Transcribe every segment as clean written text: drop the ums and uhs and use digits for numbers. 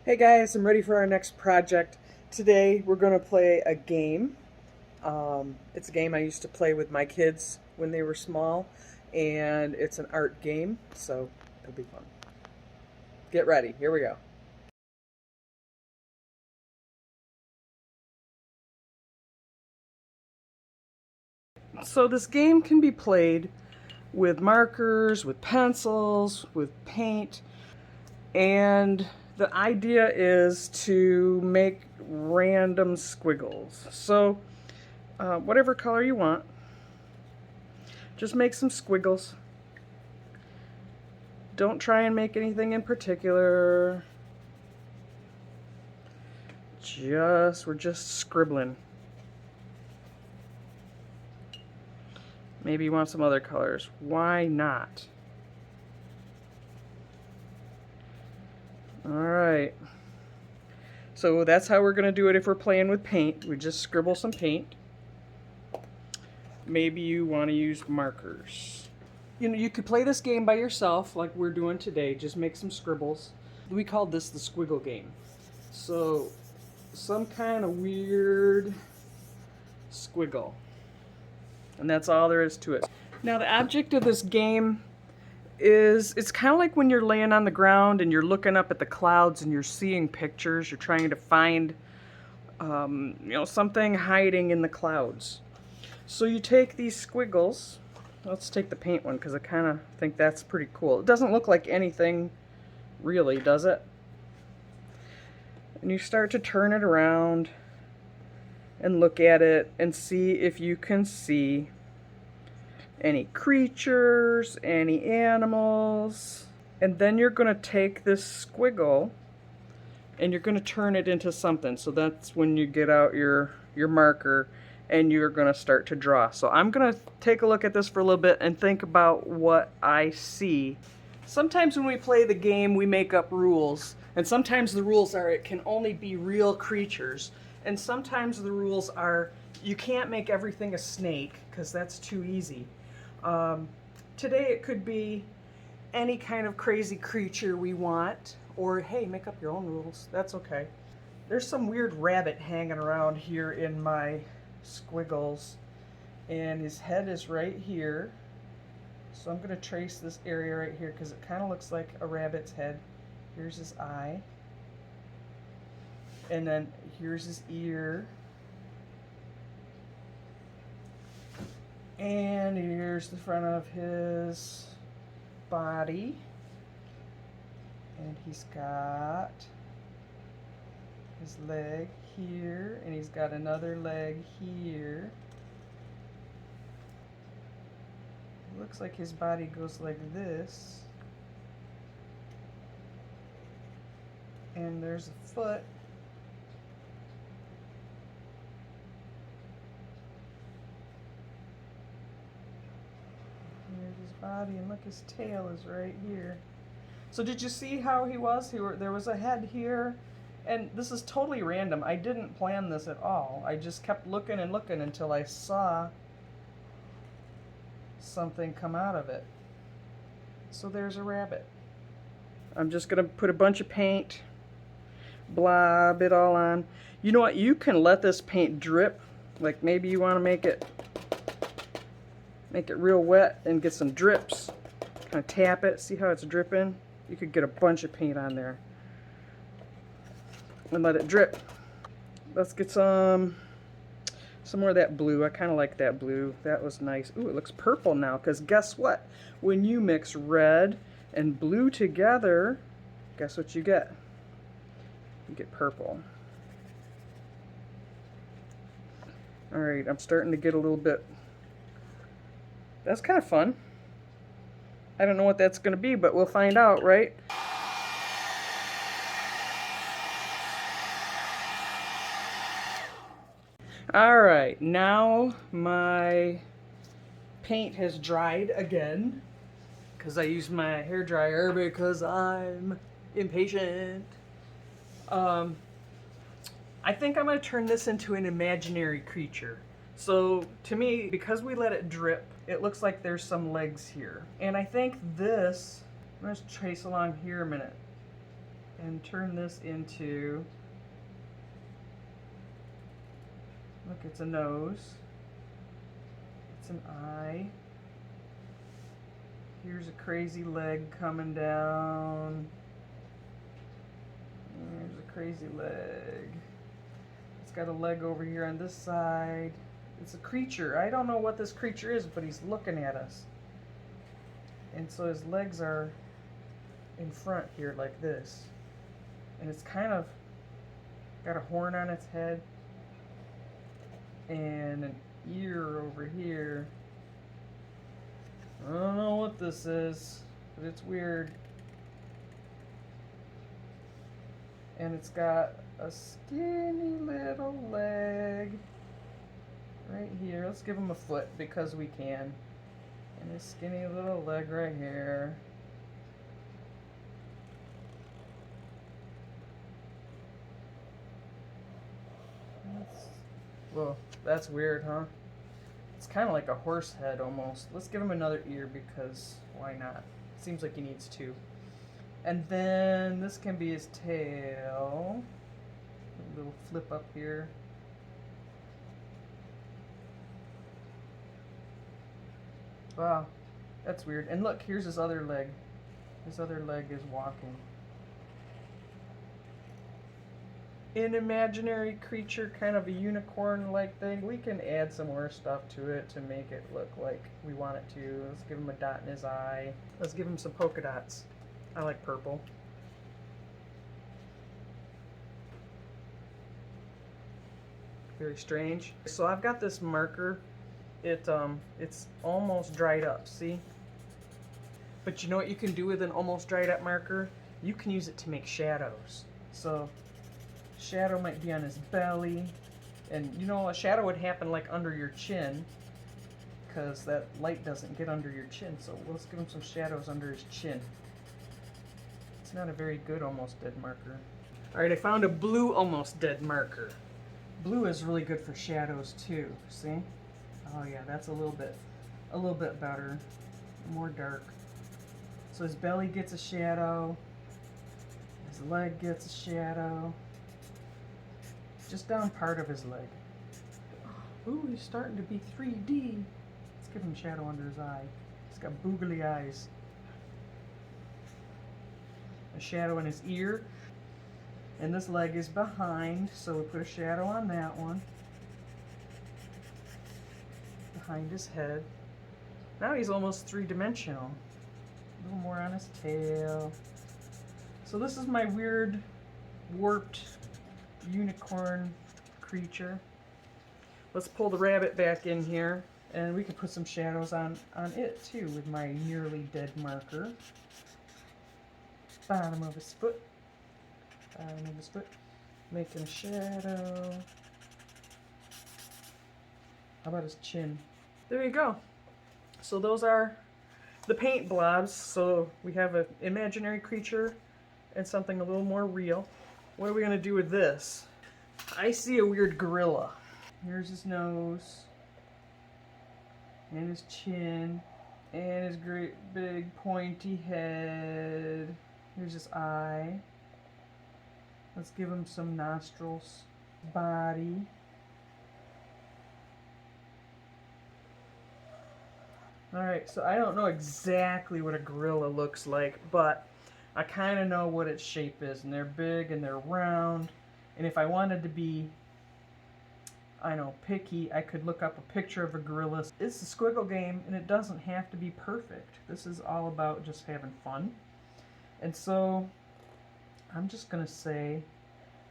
Hey guys, I'm ready for our next project. Today we're going to play a game. It's a game I used to play with my kids when they were small, and it's an art game, so it'll be fun. Get ready, here we go. So this game can be played with markers, with pencils, with paint, and the idea is to make random squiggles. So whatever color you want, just make some squiggles. Don't try and make anything in particular. We're just scribbling. Maybe you want some other colors. Why not? Alright. So that's how we're going to do it if we're playing with paint. We just scribble some paint. Maybe you want to use markers. You know, you could play this game by yourself like we're doing today. Just make some scribbles. We called this the Squiggle Game. So, some kind of weird squiggle. And that's all there is to it. Now the object of this game is, it's kind of like when you're laying on the ground and you're looking up at the clouds and you're seeing pictures. You're trying to find something hiding in the clouds. So you take these squiggles. Let's take the paint one because I kind of think that's pretty cool. It doesn't look like anything really, does it? And you start to turn it around and look at it and see if you can see any creatures, any animals. And then you're going to take this squiggle and you're going to turn it into something. So that's when you get out your marker and you're going to start to draw. So I'm going to take a look at this for a little bit and think about what I see. Sometimes when we play the game, we make up rules. And sometimes the rules are it can only be real creatures. And sometimes the rules are you can't make everything a snake because that's too easy. Today it could be any kind of crazy creature we want. Or hey, make up your own rules. That's okay. There's some weird rabbit hanging around here in my squiggles. And his head is right here. So I'm going to trace this area right here because it kind of looks like a rabbit's head. Here's his eye. And then here's his ear. And here's the front of his body. And he's got his leg here. And he's got another leg here. It looks like his body goes like this. And there's a foot. Here's his body, and look, his tail is right here. So did you see how he was? There was a head here, and this is totally random. I didn't plan this at all. I just kept looking and looking until I saw something come out of it. So there's a rabbit. I'm just going to put a bunch of paint, blob it all on. You know what? You can let this paint drip. Like maybe you want to make it real wet and get some drips. Kind of tap it. See how it's dripping? You could get a bunch of paint on there and let it drip. Let's get some more of that blue. I kind of like that blue. That was nice. Ooh, it looks purple now because guess what? When you mix red and blue together, guess what you get? You get purple. Alright, I'm starting to get a little bit. That's kind of fun. I don't know what that's going to be, but we'll find out, right? Alright, now my paint has dried again because I used my hair dryer because I'm impatient. I think I'm going to turn this into an imaginary creature. So to me, because we let it drip, it looks like there's some legs here. And I think this, I'm going to trace along here a minute. and turn this into, look, it's a nose, it's an eye, here's a crazy leg coming down, there's a crazy leg, it's got a leg over here on this side. It's a creature. I don't know what this creature is, but he's looking at us. And so his legs are in front here like this. And it's kind of got a horn on its head and an ear over here. I don't know what this is, but it's weird. And it's got a skinny little leg right here. Let's give him a foot because we can. And his skinny little leg right here. Well, that's weird, huh? It's kind of like a horse head almost. Let's give him another ear because why not? Seems like he needs two. And then this can be his tail. A little flip up here. Wow, that's weird. And look, here's his other leg. His other leg is walking. An imaginary creature, kind of a unicorn-like thing. We can add some more stuff to it to make it look like we want it to. Let's give him a dot in his eye. Let's give him some polka dots. I like purple. Very strange. So I've got this marker. It's almost dried up, see? But you know what you can do with an almost dried up marker? You can use it to make shadows. So shadow might be on his belly, and you know, a shadow would happen like under your chin because that light doesn't get under your chin. So let's give him some shadows under his chin. It's not a very good almost dead marker. Alright, I found a blue almost dead marker. Blue is really good for shadows too, see? Oh yeah, that's a little bit better, more dark. So his belly gets a shadow, his leg gets a shadow, just down part of his leg. Ooh, he's starting to be 3D. Let's give him shadow under his eye. He's got boogly eyes. A shadow in his ear, and this leg is behind, so we put a shadow on that one. Behind his head. Now he's almost three-dimensional. A little more on his tail. So this is my weird, warped unicorn creature. Let's pull the rabbit back in here, and we can put some shadows on it too with my nearly dead marker. Bottom of his foot. Bottom of his foot. Making a shadow. How about his chin? There you go. So those are the paint blobs. So we have an imaginary creature and something a little more real. What are we going to do with this? I see a weird gorilla. Here's his nose. And his chin. And his great big pointy head. Here's his eye. Let's give him some nostrils. Body. Alright, so I don't know exactly what a gorilla looks like, but I kind of know what its shape is. And they're big and they're round. And if I wanted to be, I know, picky, I could look up a picture of a gorilla. It's a Squiggle Game, and it doesn't have to be perfect. This is all about just having fun. And so I'm just going to say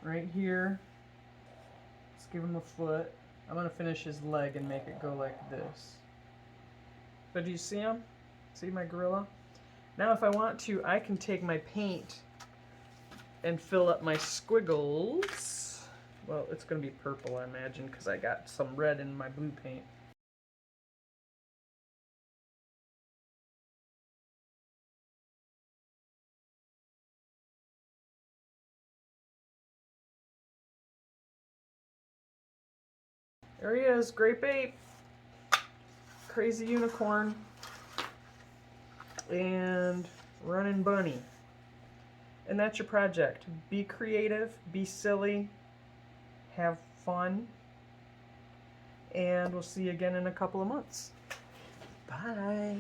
right here, let's give him a foot. I'm going to finish his leg and make it go like this. But do you see him? See my gorilla? Now if I want to, I can take my paint and fill up my squiggles. Well, it's going to be purple, I imagine, because I got some red in my blue paint. There he is, Grape Ape, Crazy Unicorn, and Running Bunny. And that's your project. Be creative, be silly, have fun, and we'll see you again in a couple of months. Bye.